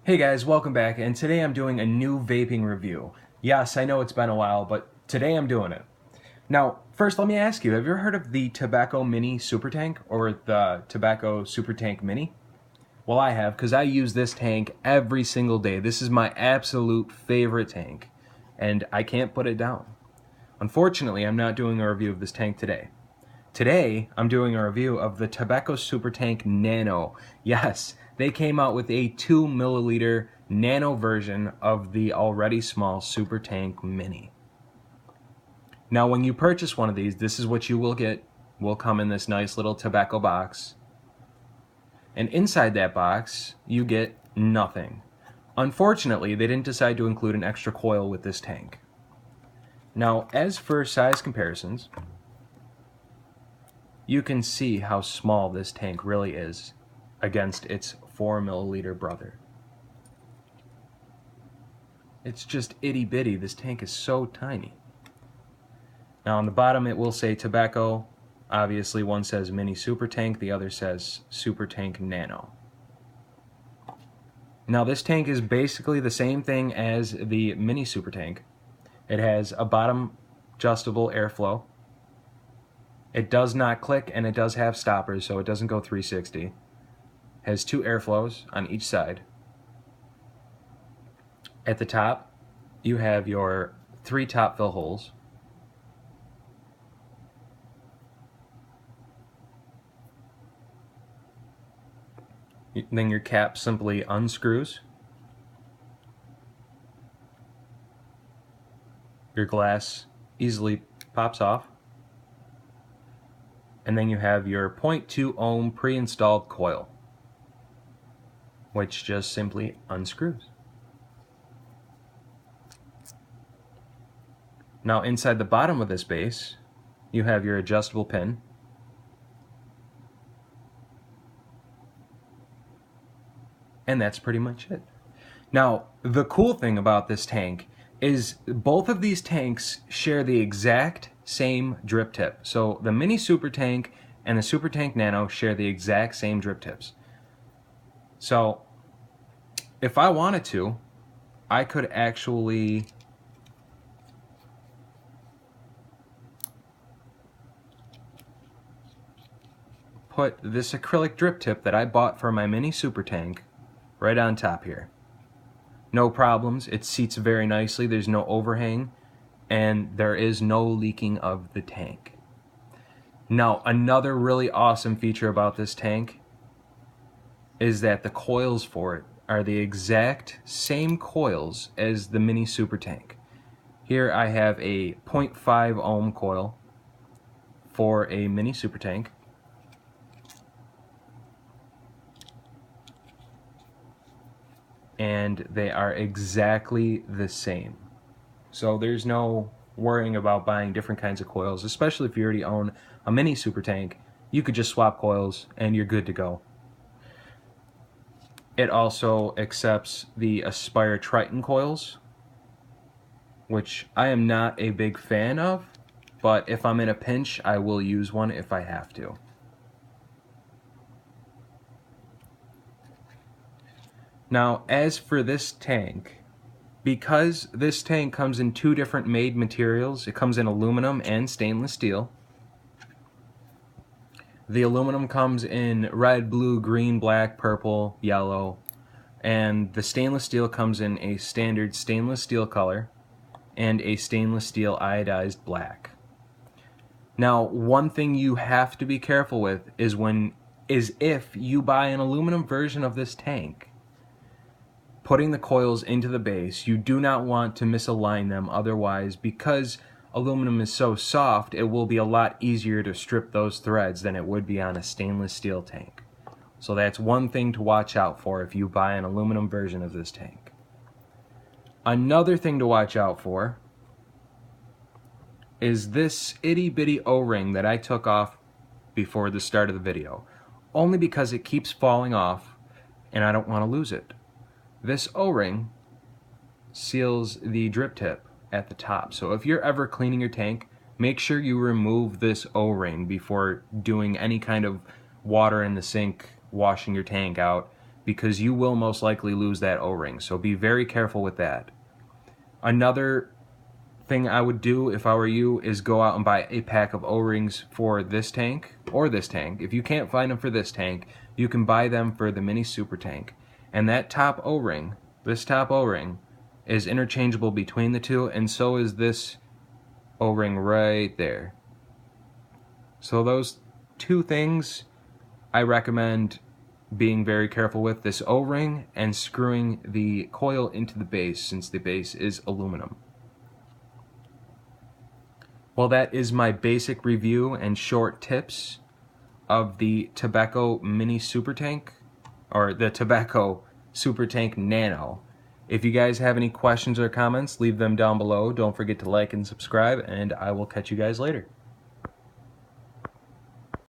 Hey guys, welcome back, and today I'm doing a new vaping review. Yes, I know it's been a while, but today I'm doing it. Now, first let me ask you, have you ever heard of the Tobeco Mini Super Tank, or the Tobeco Super Tank Mini? Well, I have, because I use this tank every single day. This is my absolute favorite tank, and I can't put it down. Unfortunately, I'm not doing a review of this tank today. Today, I'm doing a review of the Tobeco Super Tank Nano. Yes, they came out with a 2 milliliter nano version of the already small Super Tank Mini. Now, when you purchase one of these, this is what you will get. Will come in this nice little Tobeco box. And inside that box, you get nothing. Unfortunately, they didn't decide to include an extra coil with this tank. Now, as for size comparisons, you can see how small this tank really is against its 4 milliliter brother. It's just itty bitty. This tank is so tiny. Now on the bottom it will say Tobeco. Obviously one says Mini Super Tank, the other says Super Tank Nano. Now this tank is basically the same thing as the Mini Super Tank. It has a bottom adjustable airflow. It does not click, and it does have stoppers, so it doesn't go 360. Has 2 airflows on each side. At the top, you have your 3 top fill holes. Then your cap simply unscrews. Your glass easily pops off. And then you have your 0.2 ohm pre-installed coil, which just simply unscrews. Now inside the bottom of this base, you have your adjustable pin. And that's pretty much it. Now, the cool thing about this tank is both of these tanks share the exact same drip tip. So the Mini Super Tank and the Super Tank Nano share the exact same drip tips. So if I wanted to, I could actually put this acrylic drip tip that I bought for my Mini Super Tank right on top here. No problems. It seats very nicely. There's no overhang, and there is no leaking of the tank. Now, another really awesome feature about this tank is that the coils for it are the exact same coils as the Mini Super Tank. Here I have a 0.5 ohm coil for a Mini Super Tank. And they are exactly the same. So there's no worrying about buying different kinds of coils, especially if you already own a Mini Super Tank. You could just swap coils and you're good to go. It also accepts the Aspire Triton coils, which I am not a big fan of, but if I'm in a pinch, I will use one if I have to. Now, as for this tank, because this tank comes in 2 different made materials, it comes in aluminum and stainless steel. The aluminum comes in red, blue, green, black, purple, yellow, and the stainless steel comes in a standard stainless steel color and a stainless steel iodized black. Now, one thing you have to be careful with is if you buy an aluminum version of this tank, putting the coils into the base, you do not want to misalign them. Otherwise, because aluminum is so soft, it will be a lot easier to strip those threads than it would be on a stainless steel tank. So that's one thing to watch out for if you buy an aluminum version of this tank. Another thing to watch out for is this itty bitty O-ring that I took off before the start of the video, only because it keeps falling off and I don't want to lose it. This O-ring seals the drip tip at the top, so if you're ever cleaning your tank, make sure you remove this O-ring before doing any kind of water in the sink, washing your tank out, because you will most likely lose that O-ring. So be very careful with that. Another thing I would do if I were you is go out and buy a pack of O-rings for this tank or this tank. If you can't find them for this tank, you can buy them for the mini super tank. And that top O-ring, this top O-ring, is interchangeable between the two, and so is this O-ring right there. So those two things I recommend being very careful with, this O-ring and screwing the coil into the base, since the base is aluminum. Well, that is my basic review and short tips of the Tobeco Mini Super Tank, or the Tobeco Super Tank Nano. If you guys have any questions or comments, leave them down below. Don't forget to like and subscribe, and I will catch you guys later.